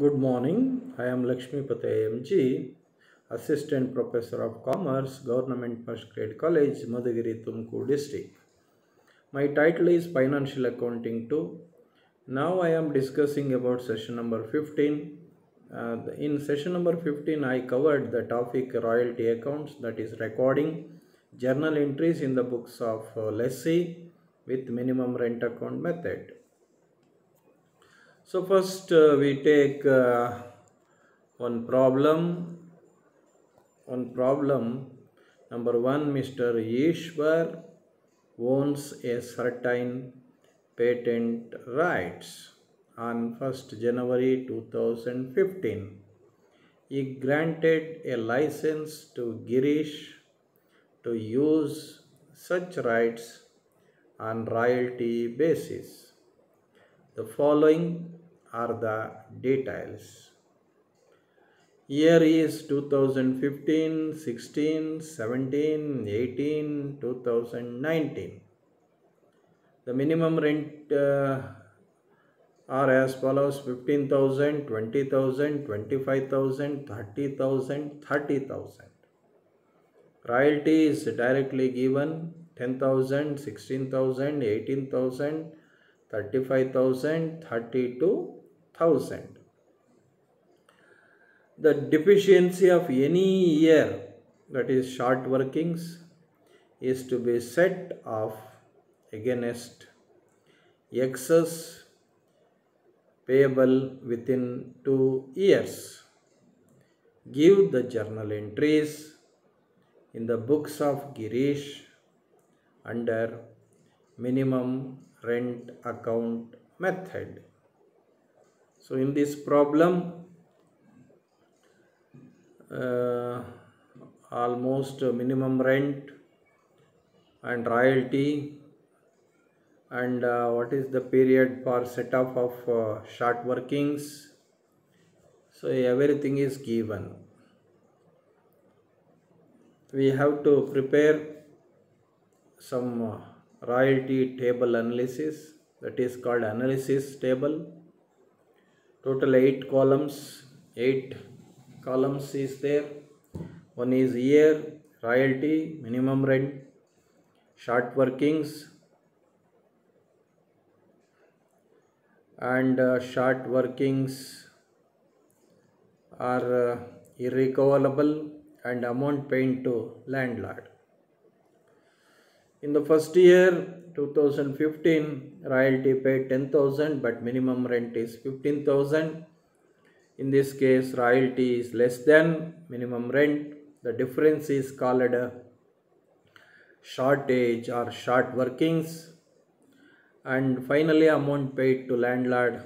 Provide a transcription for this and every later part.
Good morning. I am Lakshmipathy MG, Assistant Professor of Commerce, Government First Grade College, Madhugiri, Tumkur District. My title is Financial Accounting 2. Now I am discussing about session number 15. In session number 15, I covered the topic royalty accounts, that is recording journal entries in the books of lessee with minimum rent account method. So first we take one problem. Number one, Mr. Ishwar owns a certain patent rights on 1st January 2015. He granted a license to Girish to use such rights on royalty basis. The following are the details. Year is 2015, 16, 17, 18, 2019. The minimum rent are as follows: 15,000, 20,000, 25,000, 30,000, 30,000. Royalty is directly given: 10,000, 16,000, 18,000, 35,000, 32,000. The deficiency of any year, that is short workings, is to be set off against excess payable within 2 years. Give the journal entries in the books of Girish under minimum rent account method. So in this problem, almost minimum rent and royalty and what is the period for set off of short workings. So everything is given. We have to prepare some royalty table analysis, that is called analysis table. Total 8 columns. 8 columns is there. One is year, royalty, minimum rent, short workings, and short workings are irrecoverable and amount paid to landlord. In the first year 2015, royalty paid 10,000 but minimum rent is 15,000. In this case, royalty is less than minimum rent. The difference is called shortage or short workings. And finally, amount paid to landlord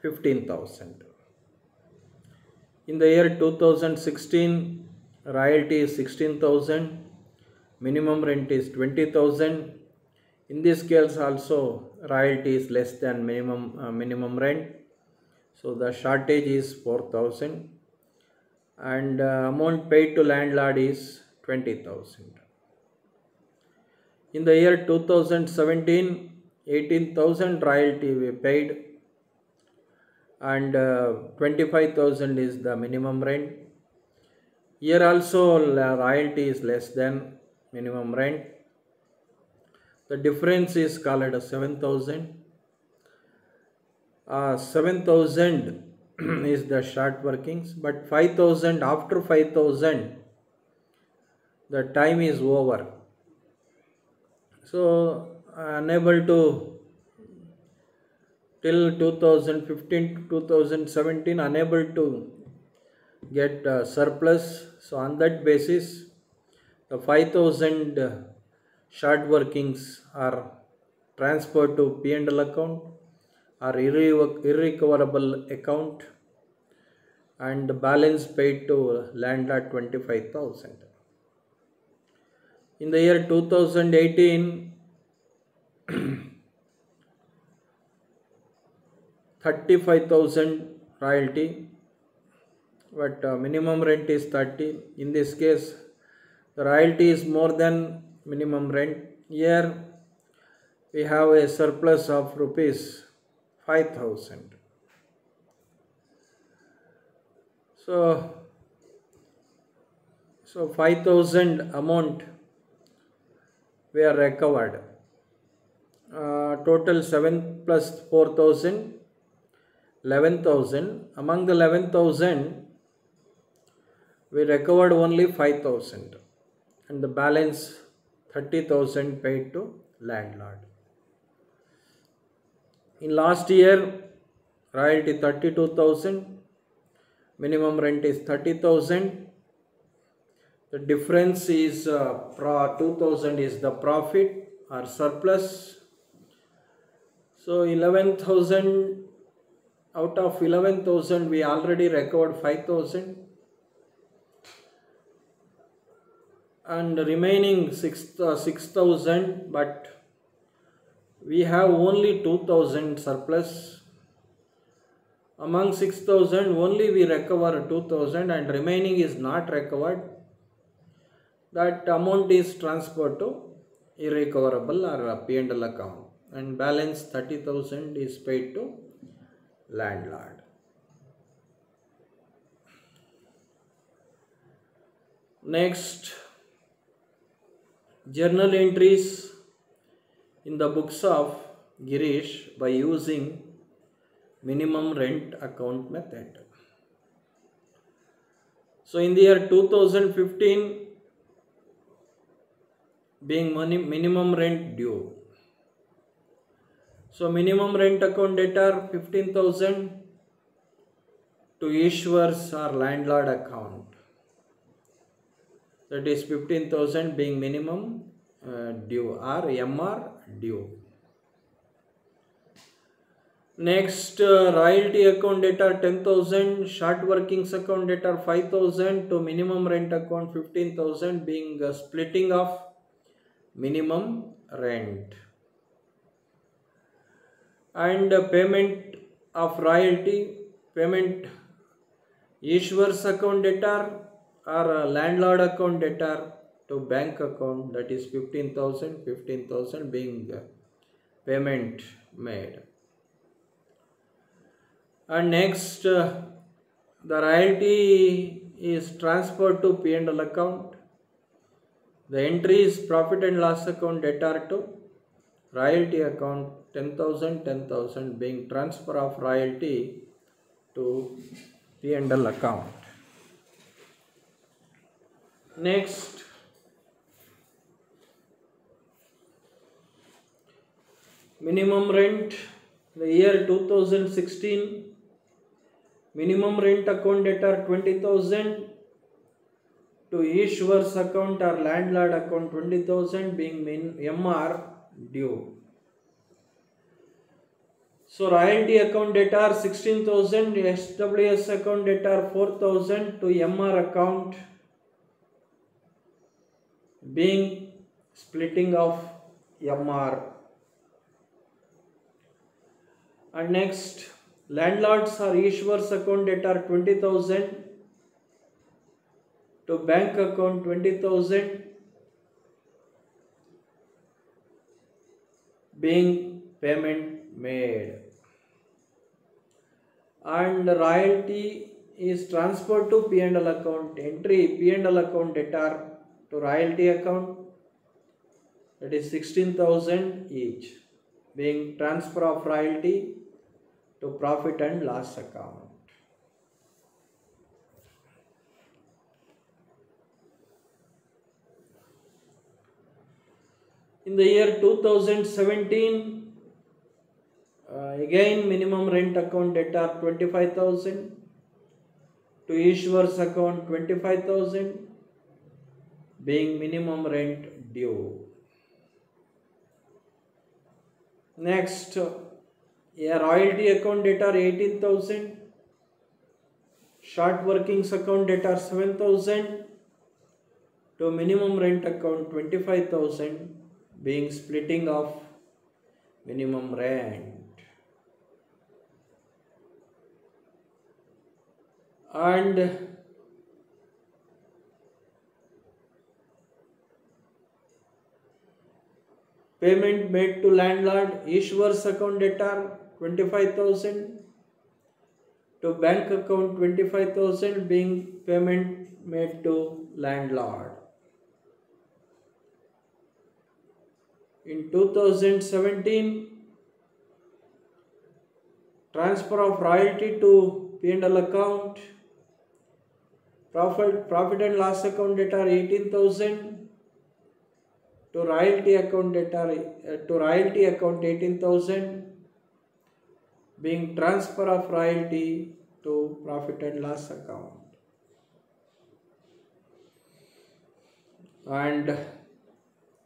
15,000. In the year 2016, royalty is 16,000, minimum rent is 20,000. In this case also, royalty is less than minimum rent. So the shortage is 4,000 and amount paid to landlord is 20,000. In the year 2017, 18,000 royalty we paid and 25,000 is the minimum rent. Here also royalty is less than minimum rent. The difference is called 7,000. 7,000 is the short workings, but 5,000, after 5,000 the time is over. So unable to, till 2015 to 2017 unable to get surplus. So on that basis, the 5,000 short workings are transferred to P&L account or irrecoverable account and the balance paid to landlord 25,000. In the year 2018, 35,000 royalty, but minimum rent is 30. In this case, the royalty is more than minimum rent. Here we have a surplus of rupees 5,000. So, 5,000 amount we are recovered. Total 7 plus 4,000, 11,000. Among the 11,000, we recovered only 5,000 and the balance 30,000 paid to landlord. In last year, royalty 32,000, minimum rent is 30,000. The difference is 2,000 is the profit or surplus. So 11,000, out of 11,000 we already recovered 5,000 and remaining 6,000, but we have only 2,000 surplus. Among 6,000 only we recover 2,000 and remaining is not recovered. That amount is transferred to irrecoverable or P&L account and balance 30,000 is paid to landlord. Next, journal entries in the books of Girish by using minimum rent account method. So in the year 2015, being minimum rent due. So minimum rent account debtor 15,000 to Ishwar's or landlord account. That is 15,000 being minimum due or MR due. Next, royalty account debtor 10,000, short workings account debtor 5,000 to minimum rent account 15,000 being splitting of minimum rent. And payment of royalty, payment Ishwar's account debtor or landlord account debtor to bank account, that is 15,000 being payment made. And next, the royalty is transferred to P&L account. The entry is profit and loss account debtor to royalty account 10,000 being transfer of royalty to P&L account. Next, minimum rent, the year 2016, minimum rent account debtor 20,000 to Ishwar's account or landlord account 20,000 being MR due. So royalty account debtor 16,000, SWS account debtor 4,000 to MR account being splitting of MR. And next, landlords or Ishwar's account debtor 20,000 to bank account 20,000 being payment made. And royalty is transferred to P&L account, entry P&L account debtor to royalty account, that is 16,000 each being transfer of royalty to profit and loss account. In the year 2017, again minimum rent account debtor 25,000 to Ishwar's account 25,000 being minimum rent due. Next, a royalty account debtor 18,000, short workings account debtor 7,000 to minimum rent account 25,000 being splitting of minimum rent. And payment made to landlord, Ishwar's account debtor 25,000 to bank account 25,000 being payment made to landlord. In 2017, transfer of royalty to P&L account, profit and loss account data 18,000, to royalty account 18,000, being transfer of royalty to profit and loss account. And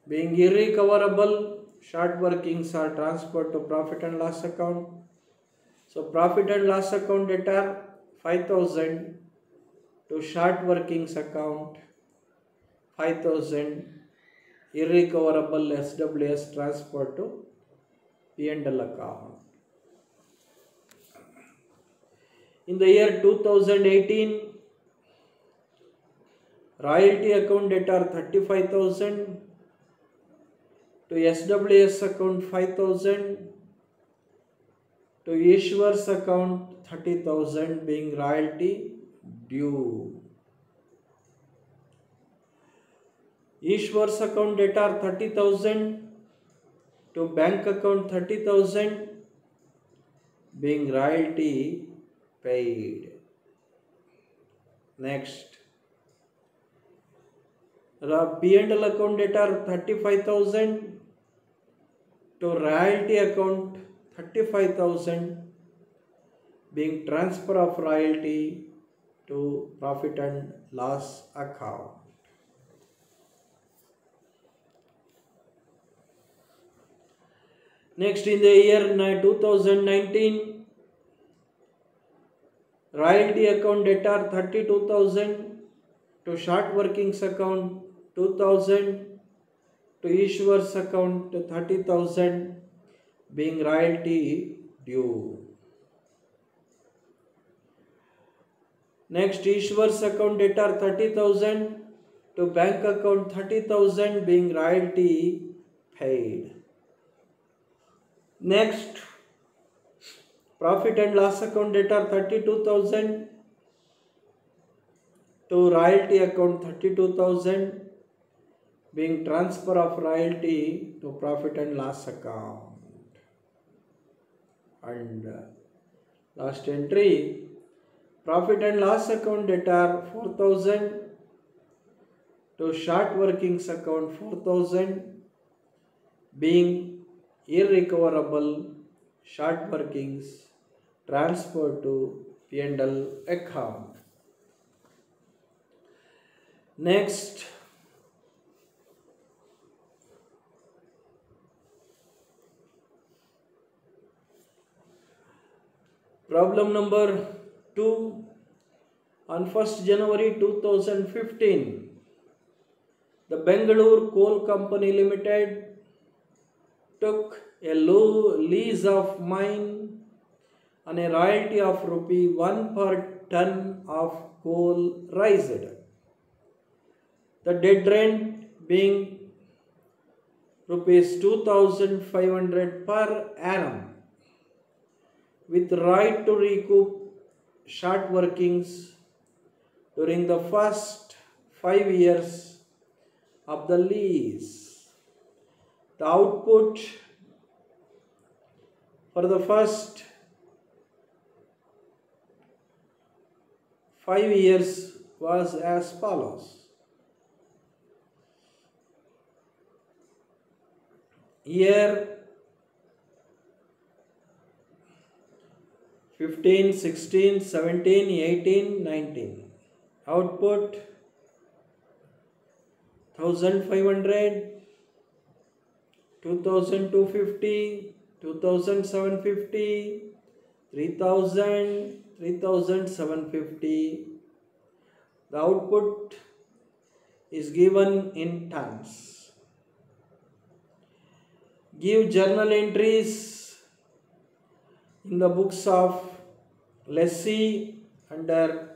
being irrecoverable, short workings are transferred to profit and loss account. So profit and loss account data 5,000 to short workings account 5,000, irrecoverable SWS transferred to P&L account. In the year 2018, royalty account data 35,000, to SWS account 5,000, to Ishwar's account 30,000 being royalty due. Ishwar's account data 30,000, to bank account 30,000 being royalty paid. Next, P&L account data 35,000, to royalty account 35,000 being transfer of royalty to profit and loss account. Next, in the year 2019, royalty account data 32,000, to short workings account 2,000, to Ishwar's account 30,000 being royalty due. Next, Ishwar's account data 30,000, to bank account 30,000 being royalty paid. Next, profit and loss account data 32,000, to royalty account 32,000 being transfer of royalty to profit and loss account. And last entry, profit and loss account data 4,000, to short workings account 4,000 being irrecoverable short workings transferred to P&L account. Next, problem number 2. On 1st January 2015, the Bengaluru Coal Company Limited took a lease of mine on a royalty of rupee 1 per ton of coal raised. The dead rent being rupees 2,500 per annum, with right to recoup short workings during the first 5 years of the lease. The output for the first 5 years was as follows. Year 15, 16, 17, 18, 19. Output 1,500, 2,250, 2,750, 3,000, 3,750. The output is given in tons. Give journal entries in the books of lessee under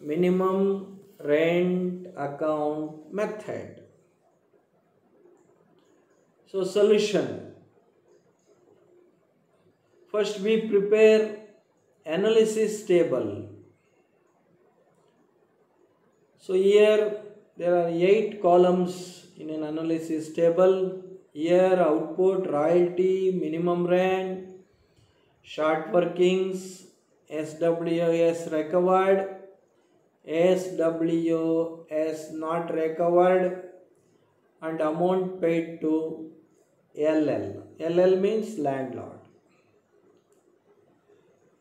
minimum rent account method. So solution. First we prepare analysis table. So here there are 8 columns in an analysis table. Here output, royalty, minimum rent, short workings, SWS recovered, SWS not recovered, and amount paid to LL. LL means landlord.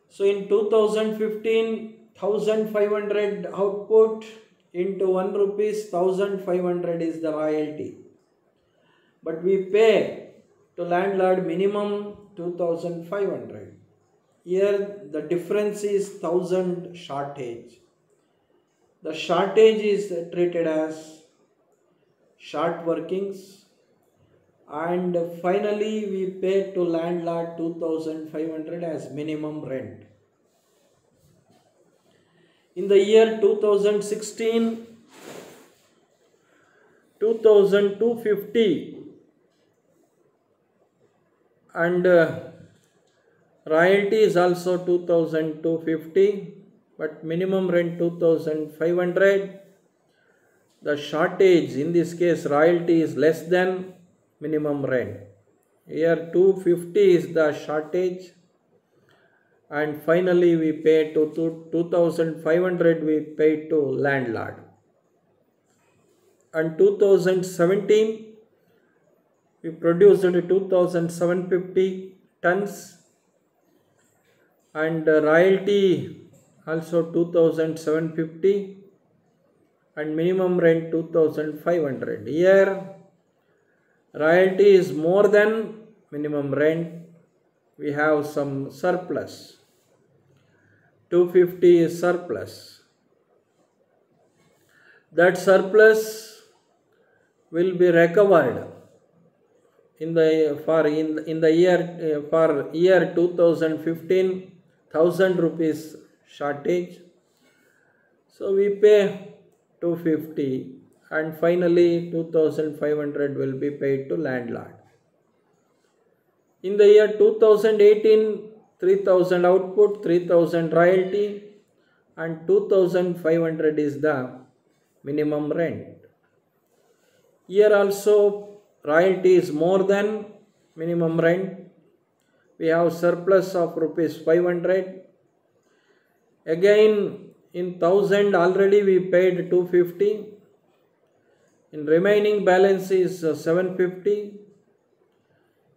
So in 2015, 1500 output into 1 rupees, 1500 is the royalty. But we pay to landlord minimum 2500. Here the difference is 1000 shortage. The shortage is treated as short workings, and finally we pay to landlord 2500 as minimum rent. In the year 2016, 2250 and royalty is also 2250, but minimum rent 2500. The shortage, in this case royalty is less than minimum rent. Here 250 is the shortage, and finally we pay to 2500 we pay to landlord. And 2017 we produced 2750 tons, and royalty also 2750 and minimum rent 2500. Here royalty is more than minimum rent. We have some surplus. 250 is surplus. That surplus will be recovered in the year 2015, 1000 rupees shortage. So we pay 250 and finally 2500 will be paid to landlord. In the year 2018, 3000 output, 3000 royalty, and 2500 is the minimum rent. Here also royalty is more than minimum rent. We have surplus of rupees 500. Again in 1000 already we paid 250. In remaining balance is 750.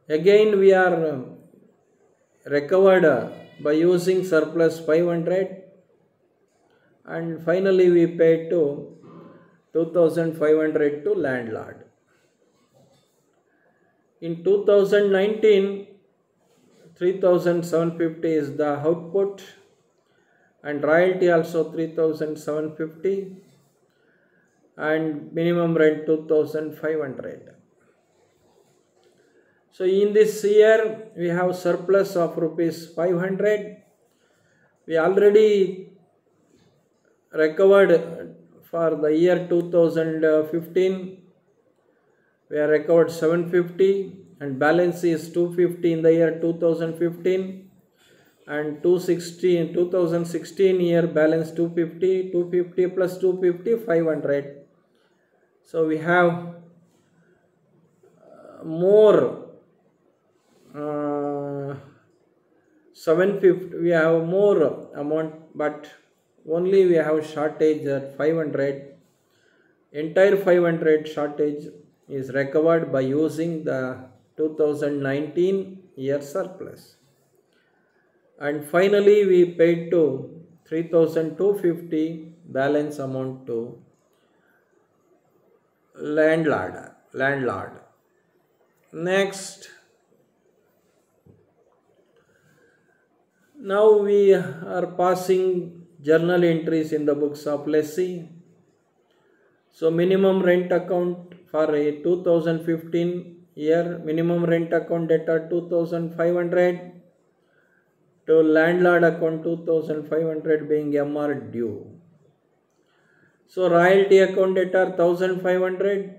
Again we are recovered by using surplus 500, and finally we paid to 2500 to landlord. In 2019, 3750 is the output, and royalty also 3750 and minimum rent 2500. So in this year we have surplus of rupees 500. We already recovered for the year 2015. We have recovered 750 and balance is 250 in the year 2015, and 2016 year balance 250 plus 250 500. So we have more 750, we have more amount, but only we have shortage at 500. Entire 500 shortage is recovered by using the 2019 year surplus. And finally we paid to 3250 balance amount to landlord. Next, now we are passing journal entries in the books of lessee. So minimum rent account for a 2015 year, minimum rent account debtor 2500 to landlord account 2500 being MR due. So royalty account debtor 1500,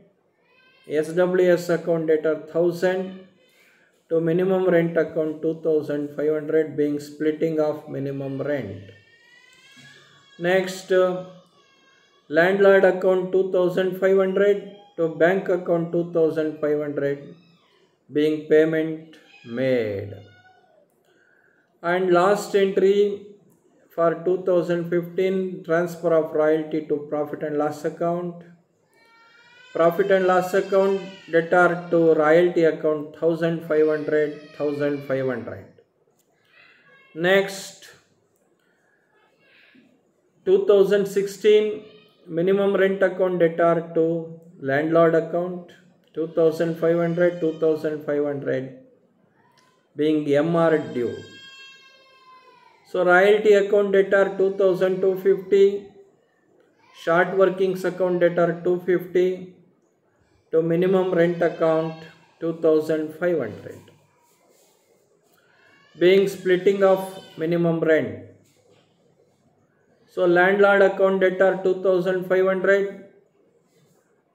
SWS account debtor 1000, to minimum rent account 2500 being splitting of minimum rent. Next, landlord account 2500 to bank account 2500 being payment made. And last entry for 2015, transfer of royalty to profit and loss account. Profit and loss account debtor to royalty account 1500. Next, 2016 minimum rent account debtor to landlord account 2500 being MR due. So royalty account debtor 2250, short workings account debtor 250 to minimum rent account 2500 being splitting of minimum rent. So landlord account debtor 2500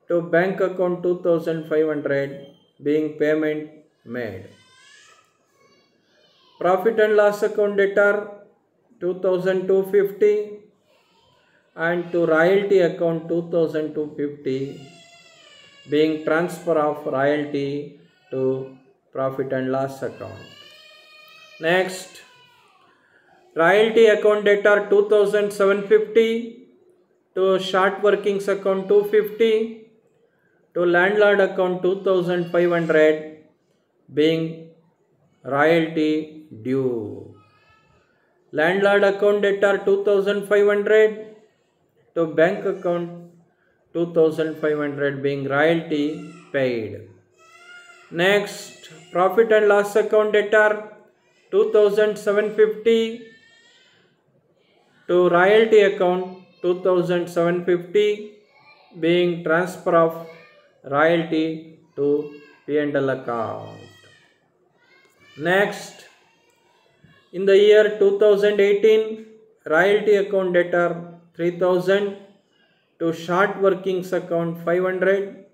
to bank account 2500 being payment made. Profit and loss account debtor 2250 and to royalty account 2250 being transfer of royalty to profit and loss account. Next, royalty account debtor 2750 to short workings account 250 to landlord account 2500 being royalty due. Landlord account debtor 2500 to bank account 2500 being royalty paid. Next, profit and loss account debtor 2750 to royalty account 2750 being transfer of royalty to P&L account. Next, in the year 2018, royalty account debtor 3000 to short workings account 500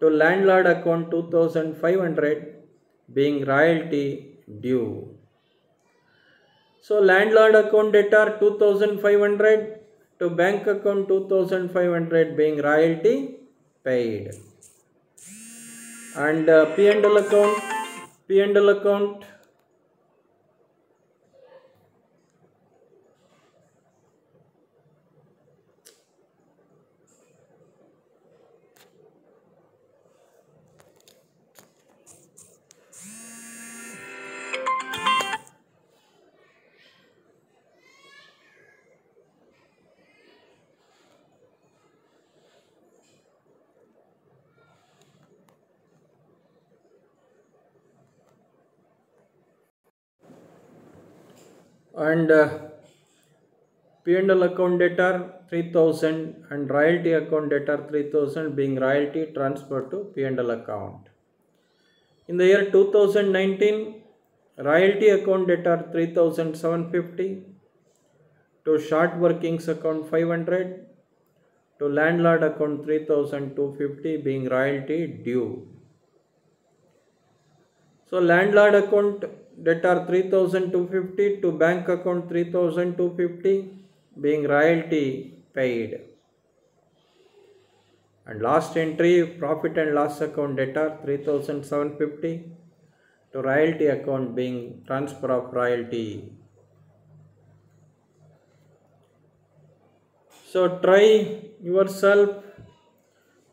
to landlord account 2500 being royalty due. So landlord account debtor 2500 to bank account 2500 being royalty paid. And P&L account and P&L account debtor 3000 and royalty account debtor 3000 being royalty transferred to P&L account. In the year 2019, royalty account debtor 3750 to short workings account 500 to landlord account 3250 being royalty due. So landlord account debtor 3250 to bank account 3250 being royalty paid. And last entry, profit and loss account debtor 3750 to royalty account being transfer of royalty. So try yourself.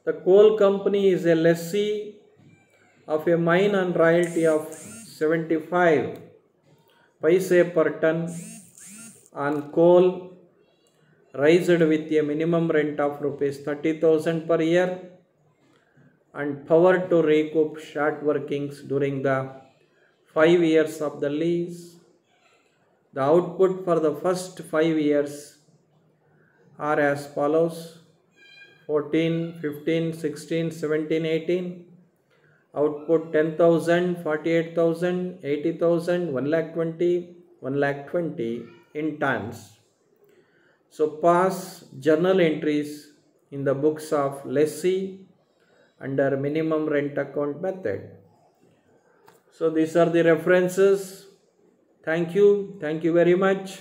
The coal company is a lessee of a mine on royalty of 75 paise per ton on coal raised with a minimum rent of rupees 30,000 per year and power to recoup short workings during the 5 years of the lease. The output for the first 5 years are as follows: 14, 15, 16, 17, 18. Output 10,000, 48,000, 80,000, 1,20,000, 1,20,000 in tons. So pass journal entries in the books of lessee under minimum rent account method. So these are the references. Thank you very much.